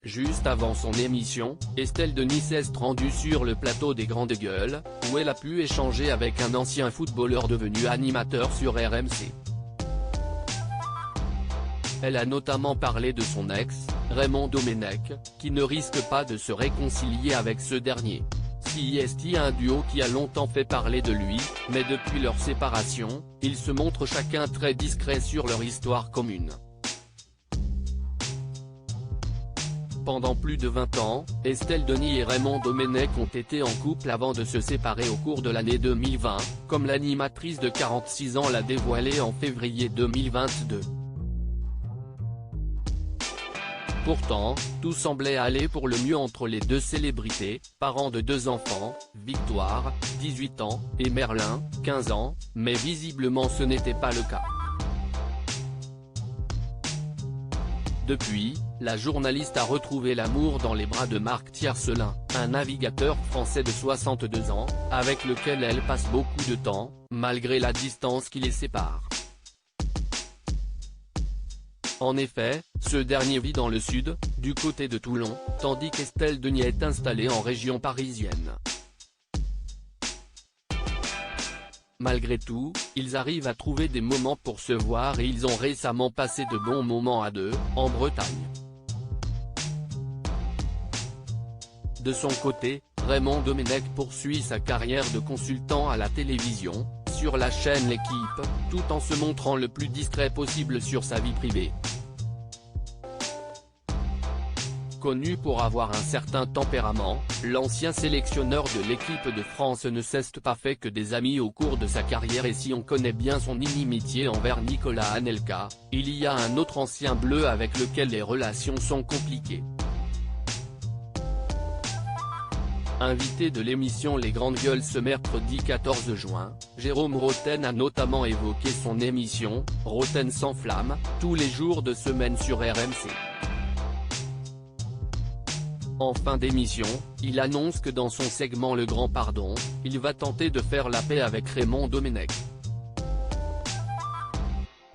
Juste avant son émission, Estelle Denis s'est rendue sur le plateau des Grandes Gueules, où elle a pu échanger avec un ancien footballeur devenu animateur sur RMC. Elle a notamment parlé de son ex, Raymond Domenech, qui ne risque pas de se réconcilier avec ce dernier. C'est un duo qui a longtemps fait parler de lui, mais depuis leur séparation, ils se montrent chacun très discrets sur leur histoire commune. Pendant plus de 20 ans, Estelle Denis et Raymond Domenech ont été en couple avant de se séparer au cours de l'année 2020, comme l'animatrice de 46 ans l'a dévoilé en février 2022. Pourtant, tout semblait aller pour le mieux entre les deux célébrités, parents de 2 enfants, Victoire, 18 ans, et Merlin, 15 ans, mais visiblement ce n'était pas le cas. Depuis, la journaliste a retrouvé l'amour dans les bras de Marc Tiercelin, un navigateur français de 62 ans, avec lequel elle passe beaucoup de temps, malgré la distance qui les sépare. En effet, ce dernier vit dans le sud, du côté de Toulon, tandis qu'Estelle Denis est installée en région parisienne. Malgré tout, ils arrivent à trouver des moments pour se voir et ils ont récemment passé de bons moments à deux, en Bretagne. De son côté, Raymond Domenech poursuit sa carrière de consultant à la télévision, sur la chaîne L'Équipe, tout en se montrant le plus discret possible sur sa vie privée. Connu pour avoir un certain tempérament, l'ancien sélectionneur de l'équipe de France ne s'est pas fait que des amis au cours de sa carrière et si on connaît bien son inimitié envers Nicolas Anelka, il y a un autre ancien bleu avec lequel les relations sont compliquées. Invité de l'émission Les Grandes Gueules ce mercredi 14 juin, Jérôme Rotten a notamment évoqué son émission, Rotten sans flamme, tous les jours de semaine sur RMC. En fin d'émission, il annonce que dans son segment Le Grand Pardon, il va tenter de faire la paix avec Raymond Domenech.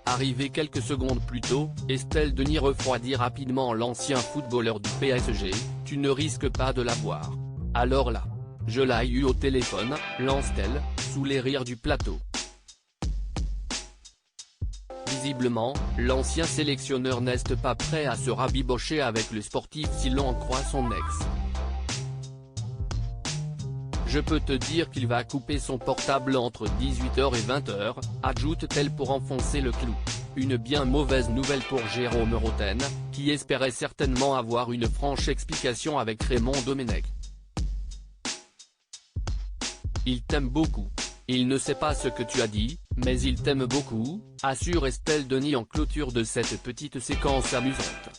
Arrivé quelques secondes plus tôt, Estelle Denis refroidit rapidement l'ancien footballeur du PSG, « Tu ne risques pas de l'avoir. Alors là. Je l'ai eu au téléphone », lance-t-elle, sous les rires du plateau. Visiblement, l'ancien sélectionneur n'est pas prêt à se rabibocher avec le sportif si l'on en croit son ex. Je peux te dire qu'il va couper son portable entre 18h et 20h, ajoute-t-elle pour enfoncer le clou. Une bien mauvaise nouvelle pour Jérôme Rotten, qui espérait certainement avoir une franche explication avec Raymond Domenech. Il t'aime beaucoup. Il ne sait pas ce que tu as dit, mais il t'aime beaucoup, assure Estelle Denis en clôture de cette petite séquence amusante.